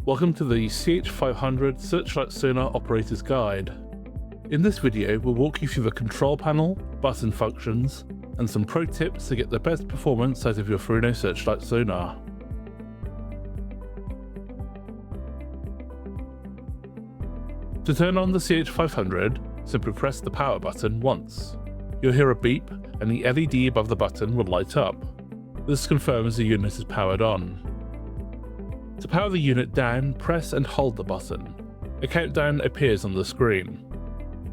Welcome to the CH500 Searchlight Sonar Operator's Guide. In this video, we'll walk you through the control panel, button functions, and some pro tips to get the best performance out of your Furuno Searchlight sonar. To turn on the CH500, simply press the power button once. You'll hear a beep and the LED above the button will light up. This confirms the unit is powered on. To power the unit down, press and hold the button. A countdown appears on the screen.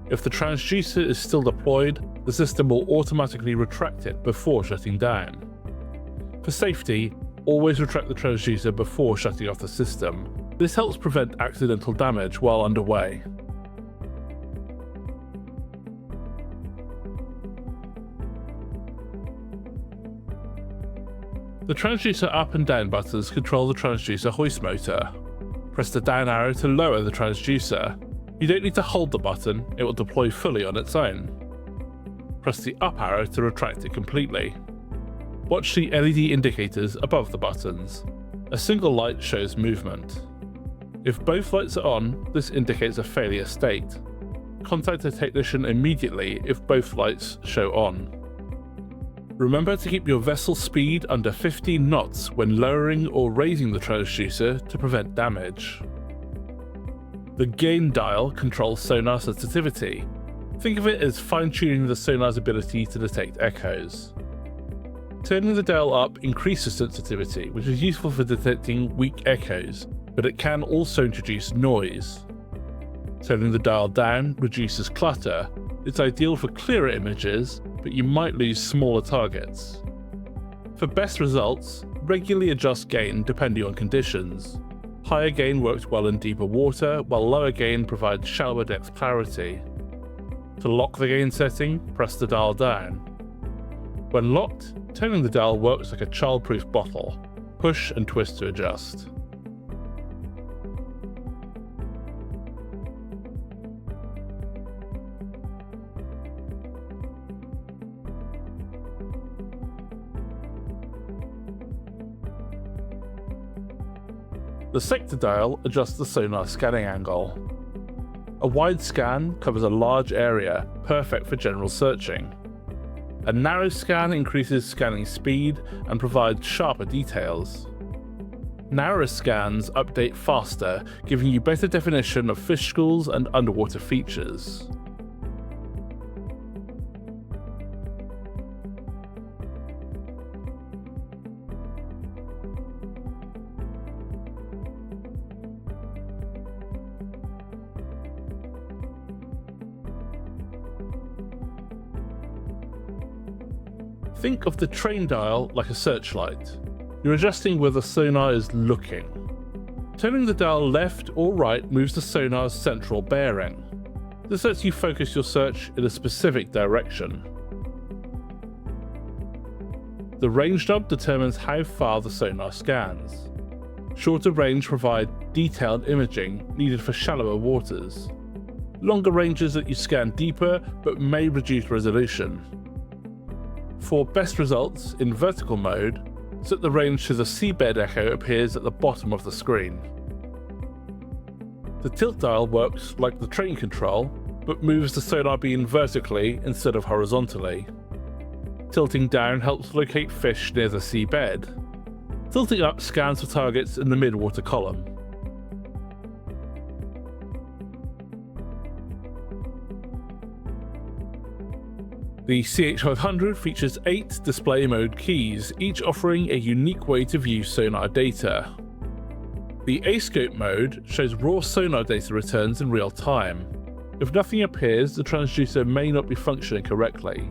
If the transducer is still deployed, the system will automatically retract it before shutting down. For safety, always retract the transducer before shutting off the system. This helps prevent accidental damage while underway. The transducer up and down buttons control the transducer hoist motor. Press the down arrow to lower the transducer. You don't need to hold the button, it will deploy fully on its own. Press the up arrow to retract it completely. Watch the LED indicators above the buttons. A single light shows movement. If both lights are on, this indicates a failure state. Contact a technician immediately if both lights show on. Remember to keep your vessel speed under 15 knots when lowering or raising the transducer to prevent damage. The gain dial controls sonar sensitivity. Think of it as fine-tuning the sonar's ability to detect echoes. Turning the dial up increases sensitivity, which is useful for detecting weak echoes, but it can also introduce noise. Turning the dial down reduces clutter. It's ideal for clearer images, but you might lose smaller targets. For best results, regularly adjust gain depending on conditions. Higher gain works well in deeper water, while lower gain provides shallower depth clarity. To lock the gain setting, press the dial down. When locked, turning the dial works like a child-proof bottle. Push and twist to adjust. The sector dial adjusts the sonar scanning angle. A wide scan covers a large area, perfect for general searching. A narrow scan increases scanning speed and provides sharper details. Narrower scans update faster, giving you better definition of fish schools and underwater features. Think of the train dial like a searchlight. You're adjusting where the sonar is looking. Turning the dial left or right moves the sonar's central bearing. This lets you focus your search in a specific direction. The range knob determines how far the sonar scans. Shorter range provide detailed imaging needed for shallower waters. Longer ranges let you scan deeper but may reduce resolution. For best results, in vertical mode, set the range to the seabed echo appears at the bottom of the screen. The tilt dial works like the train control, but moves the sonar beam vertically instead of horizontally. Tilting down helps locate fish near the seabed. Tilting up scans for targets in the mid-water column. The CH500 features 8 display mode keys, each offering a unique way to view sonar data. The A-scope mode shows raw sonar data returns in real time. If nothing appears, the transducer may not be functioning correctly.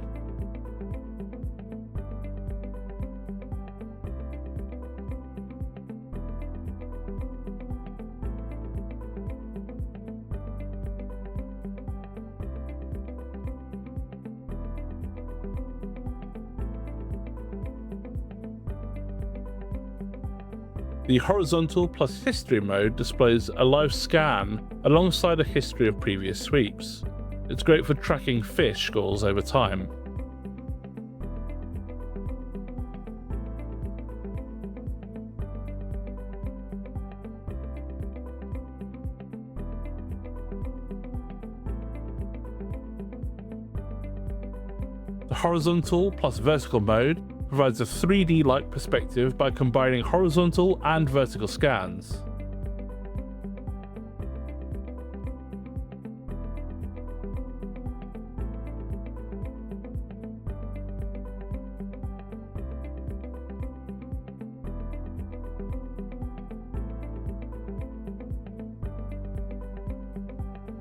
The horizontal plus history mode displays a live scan alongside a history of previous sweeps. It's great for tracking fish schools over time. The horizontal plus vertical mode provides a 3D-like perspective by combining horizontal and vertical scans.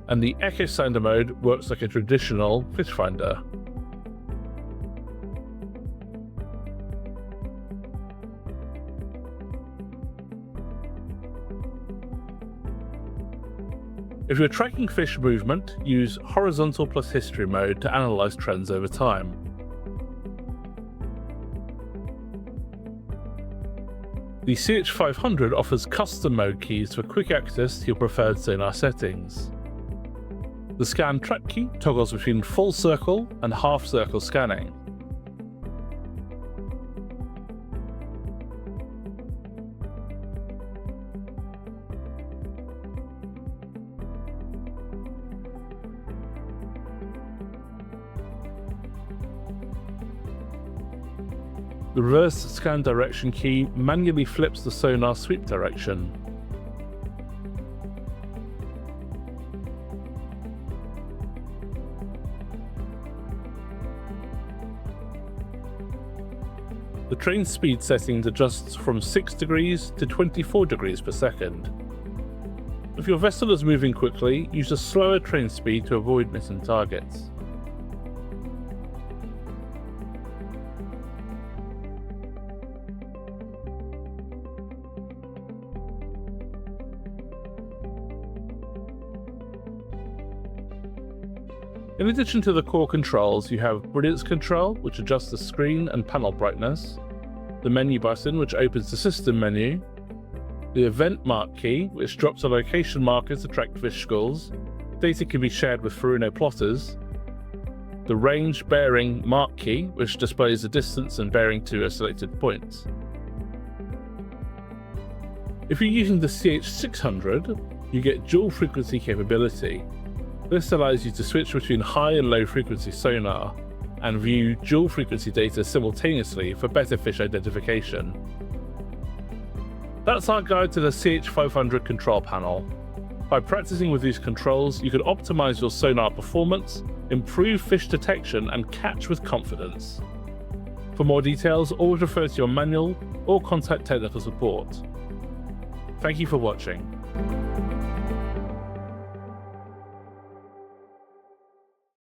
And the Echosounder mode works like a traditional fish finder. If you're tracking fish movement, use horizontal plus history mode to analyze trends over time. The CH500 offers custom mode keys for quick access to your preferred sonar settings. The scan track key toggles between full circle and half circle scanning. The reverse scan direction key manually flips the sonar sweep direction. The train speed settings adjusts from 6 degrees to 24 degrees per second. If your vessel is moving quickly, use a slower train speed to avoid missing targets. In addition to the core controls, you have brilliance control, which adjusts the screen and panel brightness, the menu button, which opens the system menu, the event mark key, which drops a location marker to track fish schools. Data can be shared with Furuno plotters, the range bearing mark key, which displays the distance and bearing to a selected point. If you're using the CH600, you get dual frequency capability. This allows you to switch between high and low frequency sonar and view dual frequency data simultaneously for better fish identification. That's our guide to the CH500 control panel. By practicing with these controls, you can optimize your sonar performance, improve fish detection, and catch with confidence. For more details, always refer to your manual or contact technical support. Thank you for watching.